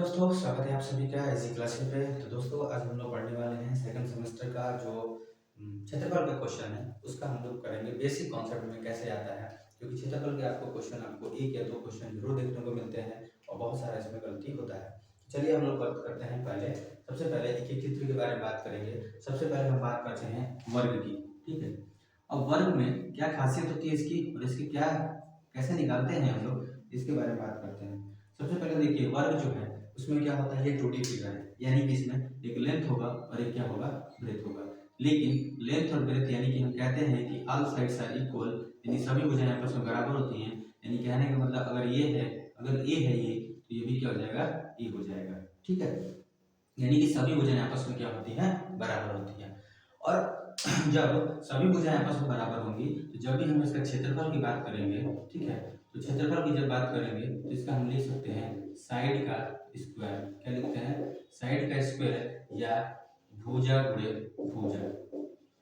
दोस्तों, स्वागत है आप सभी का इसी क्लास पे। तो दोस्तों, आज हम लोग पढ़ने वाले हैं सेकंड सेमेस्टर का जो क्षेत्रफल का क्वेश्चन है उसका हम लोग करेंगे बेसिक कॉन्सेप्ट में कैसे आता है। क्योंकि क्षेत्रफल के आपको क्वेश्चन आपको एक या दो क्वेश्चन जरूर देखने को मिलते हैं और बहुत सारा इसमें गलती होता है। चलिए हम लोग बात करते हैं। सबसे पहले एक एक चित्र के बारे में बात करेंगे। सबसे पहले हम बात करते हैं वर्ग की। ठीक है, अब वर्ग में क्या खासियत होती है इसकी और इसकी क्या कैसे निकालते हैं हम लोग, इसके बारे में बात करते हैं। सबसे पहले देखिए, वर्ग जो है उसमें क्या होता है, ये 2D फिगर है, यानी कि इसमें एक लेंथ होगा और एक क्या होगा, ब्रेथ होगा। लेकिन लेंथ और ब्रेथ यानी कि हम कहते हैं कि ऑल साइड्स आर इक्वल, यानी सभी भुजाएं आपस में बराबर होती हैं। यानी कहने का मतलब अगर ये है, अगर ए है ये, तो ये भी क्या हो जाएगा, ए हो जाएगा। ठीक है, यानी कि सभी भुजाएं आपस में क्या होती हैं, बराबर होती हैं। और जब सभी भुजाएं आपस में बराबर होंगी तो जब भी हम इसका क्षेत्रफल की बात करेंगे, ठीक है, तो क्षेत्रफल की जब बात करेंगे तो इसका हम लिख सकते हैं साइड का स्क्वायर। क्या लिखते हैं, साइड का स्क्वायर, या भुजा गुणे भुजा।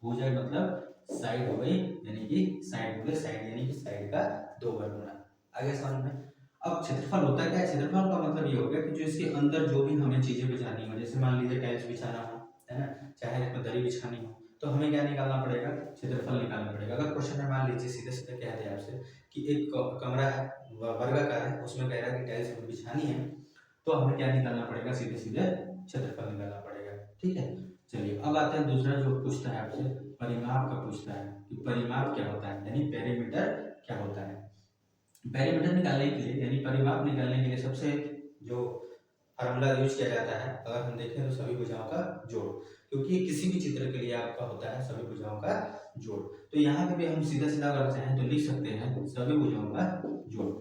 भुजा मतलब साइड हो गई, यानी कि साइड हो गई, साइड यानी कि साइड का दो बार गुना। आगे समझ में। अब क्षेत्रफल होता क्या है, क्षेत्रफल का मतलब ये हो गया कि जो इसके अंदर जो भी हमें चीजें बिछानी हो, जैसे मान लीजिए टाइल्स बिछाना हो, है ना, चाहे इसमें दरी बिछानी हो, तो हमें क्या निकालना पड़ेगा, क्षेत्रफल निकालना पड़ेगा। अगर क्वेश्चन में मान लीजिए सीधे सीधे कह दे आपसे कि एक कमरा है, वर्गाकार है, उसमें कह रहा है कि टाइल्स बिछानी है, तो हमें क्या निकालना पड़ेगा, सीधे सीधे क्षेत्रफल निकालना पड़ेगा। ठीक है, चलिए अब आते हैं दूसरा जो पूछता है आपसे, परिमाप का पूछता है कि परिमाप क्या होता है, यानी पेरीमीटर क्या होता है। पेरीमीटर निकालने के लिए यानी परिमाप निकालने के लिए सबसे जो फार्मूला यूज किया जाता है, अगर हम देखें तो सभी भुजाओं का जोड़, क्योंकि किसी भी चित्र के लिए आपका होता है सभी भुजाओं का जोड़। तो यहाँ पे भी हम सीधा सीधा अगर चाहें तो लिख सकते हैं सभी भुजाओं का जोड़।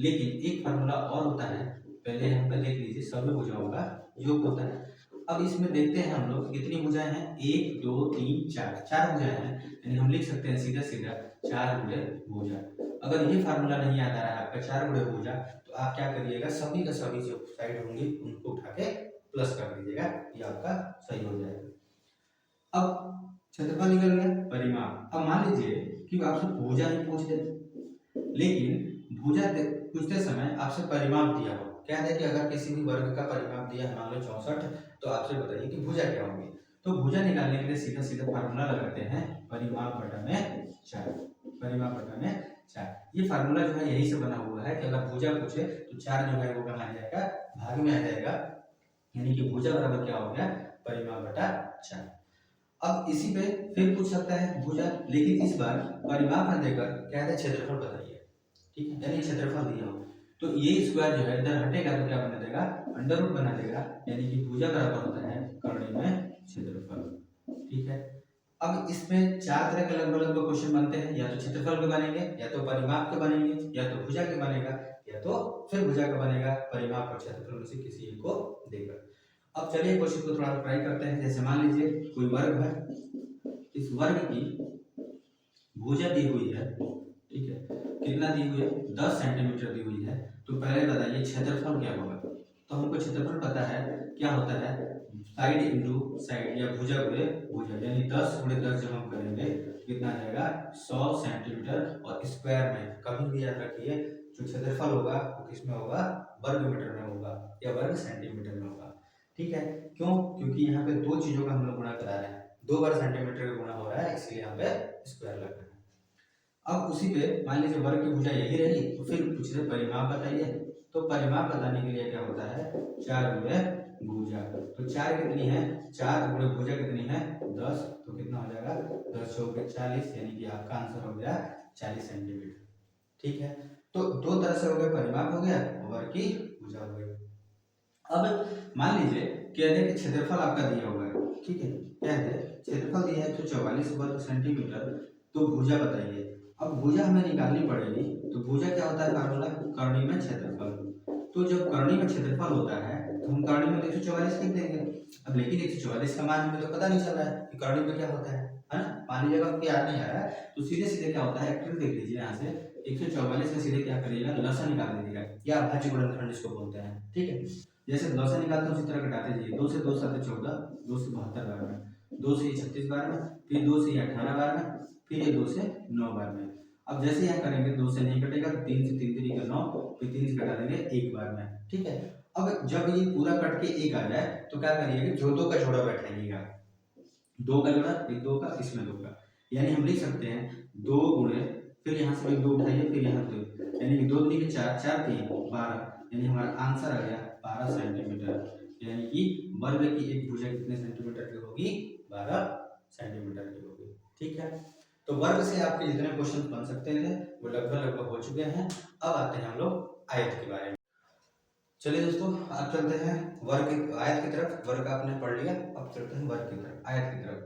लेकिन एक फार्मूला और होता है, पहले यहाँ पे देख लीजिए, सभी भुजाओं का योग होता है। अब इसमें देखते हैं हम लोग कितनी भुजाएं हैं, 1 2 3 4, चार भुजाएं हैं, यानी हम लिख सकते हैं सीधा सीधा 4 गुणे भुजा। अगर ये फार्मूला नहीं याद आ रहा है आपका 4 गुणे भुजा, तो आप क्या करिएगा, सभी का सभी जो साइड होंगे उनको उठा के प्लस कर दीजिएगा, ये आपका सही हो जाएगा। अब क्षेत्रफल निकल गया, परिमाप। अब मान लीजिए कि आपसे भुजा ही पूछ दे, लेकिन भुजा पूछते समय आपसे परिमाप दिया हो, क्या है कि अगर किसी भी वर्ग का परिमाप दिया है, मान लो 64, तो आपसे बताइए कि भुजा क्या होगी। तो भुजा निकालने के लिए सीधा सीधा फार्मूला लगाते हैं, परिमाप बटा में 4, परिमाप बटा में 4। ये फार्मूला जो है यही से बना हुआ है कि अगर भुजा पूछे तो 4 जो है वो कहाँ आ जाएगा, भाग में आ जाएगा, यानी कि भुजा बराबर क्या हो गया, परिमाप बटा 4। अब इसी पे फिर पूछ सकता है भुजा, लेकिन इस बार परिमाप न देकर कहते हैं क्षेत्रफल बताइए। ठीक है, यानी क्षेत्रफल दिया हो तो ये स्क्वायर जो है इधर हटेगा तो क्या बना देगा, अंडर रूट बना देगा, यानी कि भुजा बराबर होता है कर्णी में क्षेत्रफल। ठीक है, अब इसमें चार तरह के लगभग लगभग क्वेश्चन बनते हैं, या तो क्षेत्रफल के बनेंगे, या तो परिमाप के बनेंगे, या तो भुजा के बनेगा, या तो फिर भुजा का बनेगा, परिमाप और क्षेत्रफल में से किसी एक को देकर। अब चलिए क्वेश्चन को थोड़ा ट्राई करते हैं। जैसे मान लीजिए कोई वर्ग है, इस वर्ग की भुजा दी हुई है, ठीक है, कितना दी हुई है, 10 सेंटीमीटर दी हुई है। तो पहले बताइए क्षेत्रफल क्या होगा। तो हमको क्षेत्रफल पता है, क्या होता है, साइड इंटू साइड, या भुजा गुणे भुजा, यानी 10 गुणे 10 जब हम करेंगे कितना आ जाएगा, 100 सेंटीमीटर। और स्क्वायर में कभी भी याद रखिए जो क्षेत्रफल होगा वो किसमें होगा, वर्ग मीटर में होगा या वर्ग सेंटीमीटर में होगा। ठीक है, क्यों, क्योंकि यहाँ पे दो चीजों का हम लोग गुणा करा रहे हैं, 2 बार सेंटीमीटर का गुणा हो रहा है, इसलिए यहाँ पे स्क्वायर लग रहा है। अब उसी पे मान लीजिए वर्ग की भुजा यही रही, तो फिर पूछ रहे परिमाप बताइए। तो परिमाप बताने के लिए क्या होता है, 4 गुणे भुजा। तो 4 कितनी है, 4 गुणे भुजा कितनी है, 10, तो कितना हो जाएगा, 10 चौके 40, यानी कि आपका आंसर हो गया 40 सेंटीमीटर। ठीक है, तो दो तरह से हो गया, परिमाप हो गया, वर्ग की भुजा हो गई। अब मान लीजिए कह दे कि क्षेत्रफल आपका दिया हुआ है, ठीक है, कह दे क्षेत्रफल दिया है 144 वर्ग सेंटीमीटर, तो भुजा बताइए। अब भुजा हमें निकालनी पड़ेगी, तो भुजा क्या होता है फार्मूला, कर्णी में क्षेत्रफल। तो जब कर्णी में क्षेत्रफल होता है तो हम कर्णी में 144 लिख देंगे। अब लेकिन 144 का मान हमें तो पता नहीं चल रहा है कि कर्णी में क्या होता है ना, मान लीजिए आपको याद नहीं आ रहा है तो सीधे सीधे क्या होता है, एक ट्रिक देख लीजिए यहाँ से, 144 का सीधे क्या करिएगा, लसा निकाल दीजिएगा, या अभाज्य गुणनखंड इसको बोलते हैं। ठीक है, जैसे लसा निकालते हैं उसी तरह घटाते जाइए, 2 से 2 7 14, 2 से 72 बार में, 2 से 36 बार में, फिर 2 से 18 बार में, फिर ये 2 से 9 बार में। अब जैसे यहाँ करेंगे 2 से नहीं कटेगा तो 3 से 3 3 9, फिर 3 से घटा देंगे 1 बार में। ठीक है, अब जब ये पूरा कट के एक आ जाए तो क्या करिएगा, जो दो का जोड़ा बैठाइएगा, दो का जोड़ा, एक दो का, इसमें दो का, यानी हम लिख सकते हैं दो गुणे, फिर यहाँ से भी दो उठाइए, फिर यहाँ दो, यानी कि दो दूनी के चार, चार तीन 12, यानी हमारा आंसर आ गया 12 सेंटीमीटर। यानी कि वर्ग की एक भुजा कितने सेंटीमीटर की होगी, 12 सेंटीमीटर की होगी। ठीक है, तो वर्ग से आपके जितने क्वेश्चन बन सकते हैं वो लगभग लगभग हो चुके हैं। अब आते हैं हम लोग आयत के बारे में। चलिए दोस्तों, अब चलते हैं वर्ग आयत की तरफ। वर्ग आपने पढ़ लिया, अब चलते हैं वर्ग की तरफ, आयत की तरफ।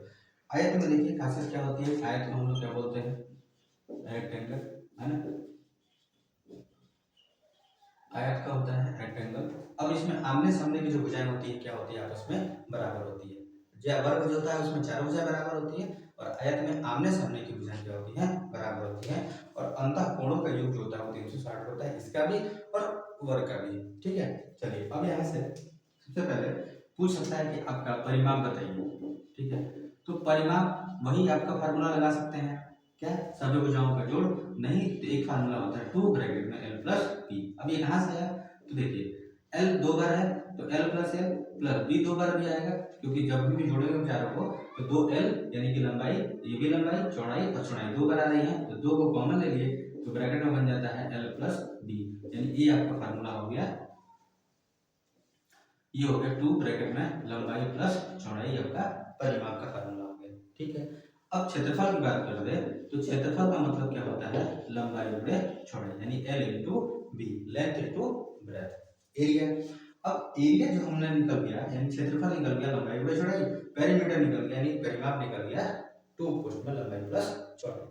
आयत में देखिए खासियत क्या होती है, आयत को हम लोग क्या बोलते हैं, रेक्टेंगल, है ना। आयत का होता है रेक्टेंगल। अब इसमें आमने सामने की जो भुजाएं होती है क्या होती है, आपस में बराबर होती है। जो वर्ग जो होता है उसमें चारों भुजाएं बराबर होती है, और आयत में आमने सामने की भुजाएं क्या होती हैं, बराबर होती हैं। और अंतः कोणों का योग जो होता है वो 360 होता है, इसका भी और वर्ग का भी। ठीक है, चलिए अब यहाँ से सबसे पहले पूछ सकता है कि आपका परिमाप बताइए। ठीक है, तो परिमाप वही आपका फार्मूला लगा सकते हैं, क्या, सभी भुजाओं का जोड़। नहीं तो एक फार्मूला होता है 2 ब्रैकेट में l प्लस b। अब ये कहाँ से आया, तो देखिए l दो बार है तो l plus l plus b दो बार भी आएगा, क्योंकि जब भी जोड़ेंगे हम चारों को तो 2l यानी कि लंबाई, ये भी लंबाई, चौड़ाई और चौड़ाई दो बार आ रही है, तो दो को कॉमन ले लिए तो ब्रैकेट में बन जाता है l प्लस b। यानी ये आपका फार्मूला हो गया, ये हो गया 2 ब्रैकेट में लंबाई प्लस चौड़ाई, आपका परिमाप का फार्मूला हो गया। ठीक है, अब क्षेत्रफल की बात कर दे तो क्षेत्रफल का मतलब क्या होता है, लंबाई गुणे चौड़ाई, यानी l into B, length into breadth. Area, अब एरिया जो हमने निकल गया, यानी क्षेत्रफल निकल गया लंबाई गुणे चौड़ाई, पेरीमीटर निकल गया यानी परिमाप निकल गया 2 कोष्ठ में लंबाई प्लस चौड़ाई।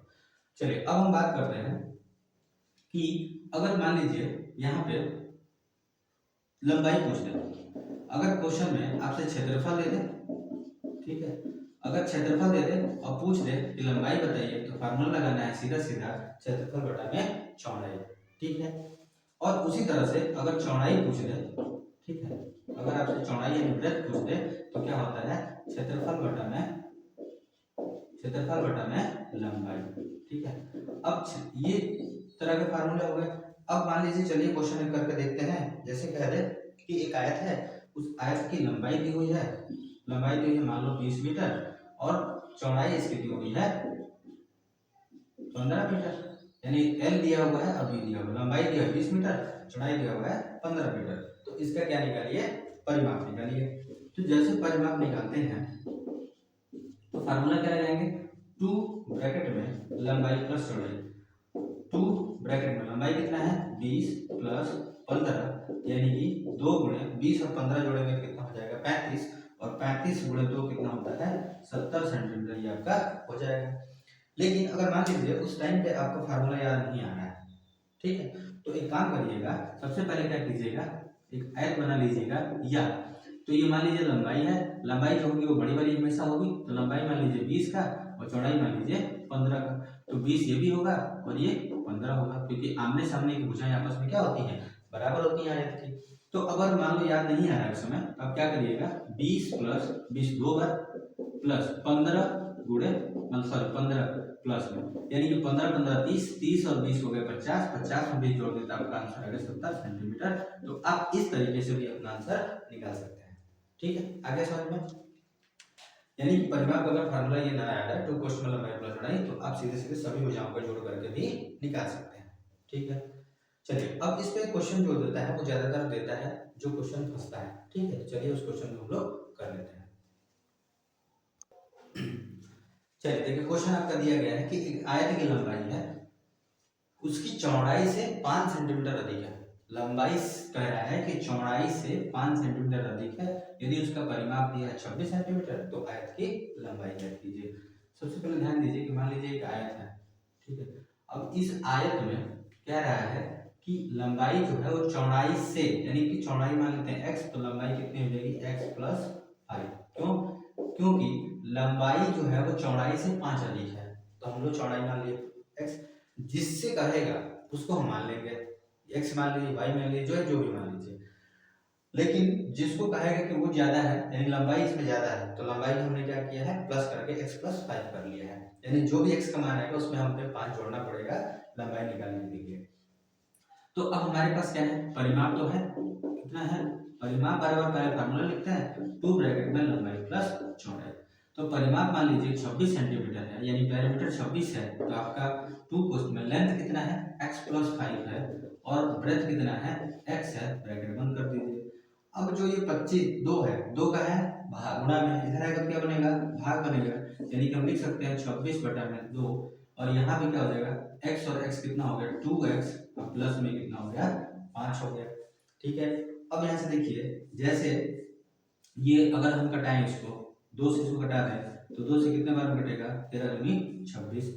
चलिए अब हम बात करते हैं कि अगर मान लीजिए यहाँ पे लंबाई पूछ दे, अगर क्वेश्चन में आपसे क्षेत्रफल दे दे, ठीक है, अगर क्षेत्रफल दे दे और पूछ दे कि लंबाई बताइए, तो फार्मूला लगाना है सीधा सीधा क्षेत्रफल बटा में चौड़ाई। ठीक है, और उसी तरह से अगर चौड़ाई पूछ दे, ठीक है, अगर आपसे चौड़ाई यानी ब्रेथ पूछ दे तो क्या होता है, क्षेत्रफल बटा में लंबाई। ठीक है, अब ये तरह के फार्मूले हो गए। अब मान लीजिए, चलिए क्वेश्चन करके देखते हैं। जैसे कह दे कि एक आयत है, उस आयत की लंबाई दी हुई है, लंबाई दी हुई है मान लो 20 मीटर, और चौड़ाई इसकी दी हुई है 15 मीटर, यानी l दिया हुआ है और b दिया हुआ है, लंबाई दिया है 20 मीटर, चौड़ाई दिया हुआ है 15 मीटर। तो इसका क्या निकालिए, परिमाप निकालिए। तो जैसे परिमाप निकालते हैं तो फार्मूला क्या लगाएंगे, 2 ब्रैकेट में लंबाई प्लस चौड़ाई, 2 ब्रैकेट में लंबाई कितना है 20 प्लस 15, यानी कि 2 गुणे 20 और 15 जोड़ेंगे कितना हो जाएगा 35, और 35 गुणे 2 कितना होता है 70 सेंटीमीटर, ये आपका हो जाएगा। लेकिन अगर मान लीजिए उस टाइम पे आपको फार्मूला याद नहीं आ रहा है, ठीक है, तो एक काम करिएगा, सबसे पहले क्या कीजिएगा, एक आयत बना लीजिएगा, या तो ये मान लीजिए लंबाई है, लंबाई जो होगी वो बड़ी वाली हमेशा होगी, तो लंबाई मान लीजिए 20 का और चौड़ाई मान लीजिए 15 का, तो 20 ये भी होगा और ये 15 होगा, क्योंकि आमने सामने की भुजाएं आपस में क्या होती हैं, बराबर होती हैं आयत की। तो अगर मान लो याद नहीं आ रहा है उस समय, अब क्या करिएगा, 20 प्लस 20 दो बार प्लस 15 गुणे, सॉरी 15 प्लस में, यानी कि 15 15 30, 30 और 20 हो गए 50, 50 में 20 जोड़ देते आपका आंसर आ गया 70 सेंटीमीटर। तो आप इस तरीके से भी अपना आंसर निकाल सकते हैं। ठीक है, आगे समझ में, यानी कि परिमाप का अगर फार्मूला ये ना याद है तो क्वेश्चन में लंबाई प्लस चौड़ाई, तो आप सीधे सीधे सभी भुजाओं का जोड़ करके भी निकाल सकते हैं। ठीक है, चलिए अब इस पे क्वेश्चन जो देता है वो ज्यादातर देता है जो क्वेश्चन फंसता है। ठीक है, चलिए उस क्वेश्चन को हम लोग कर लेते हैं। चलिए देखिए, क्वेश्चन आपका दिया गया है कि एक आयत की लंबाई है, उसकी चौड़ाई से 5 सेंटीमीटर अधिक है। लंबाई कह रहा है कि चौड़ाई से 5 सेंटीमीटर अधिक है, यदि उसका परिमाप दिया है 26 सेंटीमीटर, तो आयत की लंबाई ज्ञात कीजिए। सबसे पहले ध्यान दीजिए कि मान लीजिए एक आयत है, ठीक है, अब इस आयत में कह रहा है कि लंबाई जो है वो चौड़ाई से, यानी कि चौड़ाई मान लेते हैं x, तो लंबाई कितनी हो जाएगी x प्लस 5। क्यों, क्योंकि लंबाई जो है वो चौड़ाई से 5 अधिक है, तो हम लोग चौड़ाई मान लिए x, जिससे कहेगा उसको हम मान लेंगे, x मान लीजिए, y मान लीजिए, जो भी मान लीजिए। लेकिन जिसको कहेगा कि वो ज्यादा है, यानी लंबाई इसमें ज्यादा है, तो लंबाई हमने क्या किया है, प्लस करके x प्लस 5 कर लिया है, यानी जो भी x का मान आएगा उसमें हमें 5 जोड़ना पड़ेगा लंबाई निकालने के लिए। तो अब हमारे पास क्या है, परिमाप तो है, कितना है परिमाप बराबर पहले फार्मूला लिखते हैं, 2 ब्रैकेट में लंबाई प्लस चौड़ाई। तो परिमाप मान लीजिए 26 सेंटीमीटर है, यानी पेरीमीटर 26 है, तो आपका 2 कोष्ठ में लेंथ कितना है, x प्लस 5 है, और ब्रेथ कितना है, x है, ब्रैकेट बंद कर दीजिए। अब जो ये 25 2 है, 2 का है भाग गुणा में, इधर आएगा तो क्या बनेगा, भाग बनेगा, यानी कि हम लिख सकते हैं 26 बटा में 2, और यहाँ पे क्या हो जाएगा, x और x कितना हो गया 2x, और प्लस में कितना हो गया 5 हो गया। ठीक है, अब यहाँ से देखिए, जैसे ये अगर हम घटाएं इसको, 2 से इसको घटा दें तो 2 से कितने बार में घटेगा, 13 दूनी 26।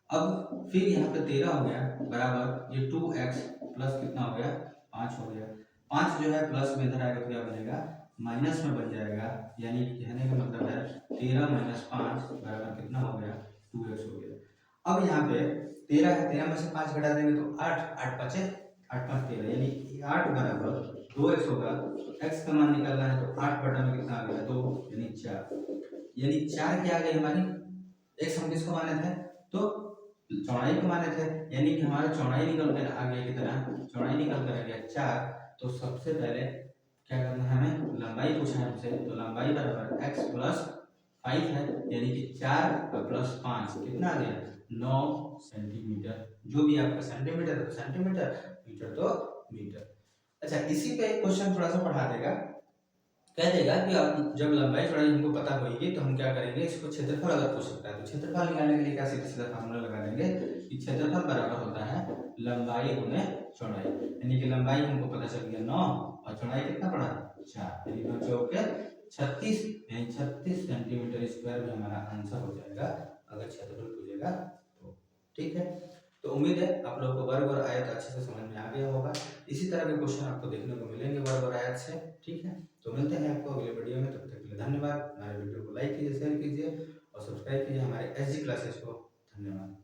अब फिर यहाँ पे 13 हो गया बराबर ये 2x प्लस कितना हो गया 5 हो गया। 5 जो है प्लस में इधर आएगा तो क्या बनेगा, माइनस में बन जाएगा, यानी कहने का मतलब है 13 माइनस 5 बराबर कितना हो गया 2x हो गया। अब यहाँ पे 13 है, 13 में से 5 घटा देंगे तो 8, 8 5 8 5 13, यानी 8 बराबर 2x होगा। x का मान निकालना है तो 8 बटा में कितना आ गया 2, यानी 4, यानी 4 क्या आ गई हमारी, x हम किसको माने थे, तो चौड़ाई को माने थे, यानी कि हमारा चौड़ाई निकल कर आ गया कितना, चौड़ाई निकल कर आ गया 4। तो सबसे पहले क्या करना है, हमें लंबाई पूछा है हमसे, तो लंबाई बराबर x प्लस 5 है, यानी कि 4 प्लस 5 कितना आ गया 9 सेंटीमीटर। जो भी आपका सेंटीमीटर है तो सेंटीमीटर, मीटर तो मीटर। अच्छा, इसी पे क्वेश्चन थोड़ा सा बढ़ा देगा, कह देगा कि अब जब लंबाई चौड़ाई हमको पता होगी तो हम क्या करेंगे, इसको क्षेत्रफल अगर पूछ सकता है तो क्षेत्रफल निकालने के लिए क्या सीधा सीधा फार्मूला लगा देंगे कि क्षेत्रफल बराबर होता है लंबाई गुने चौड़ाई, यानी कि लंबाई हमको पता चल गया 9 और चौड़ाई कितना पड़ा 4, यानी 9 चौक 36, यानी 36 सेंटीमीटर स्क्वायर भी हमारा आंसर हो जाएगा अगर क्षेत्रफल पूछेगा तो। ठीक है, तो उम्मीद है आप लोगों को वर्ग और आयत अच्छे से समझ में आ गया होगा। इसी तरह के क्वेश्चन आपको देखने को मिलेंगे वर्ग और आयत से। ठीक है, तो मिलते हैं आपको अगले वीडियो में, तब तक के लिए धन्यवाद। हमारे वीडियो को लाइक कीजिए, शेयर कीजिए और सब्सक्राइब कीजिए हमारे SG क्लासेस को। धन्यवाद।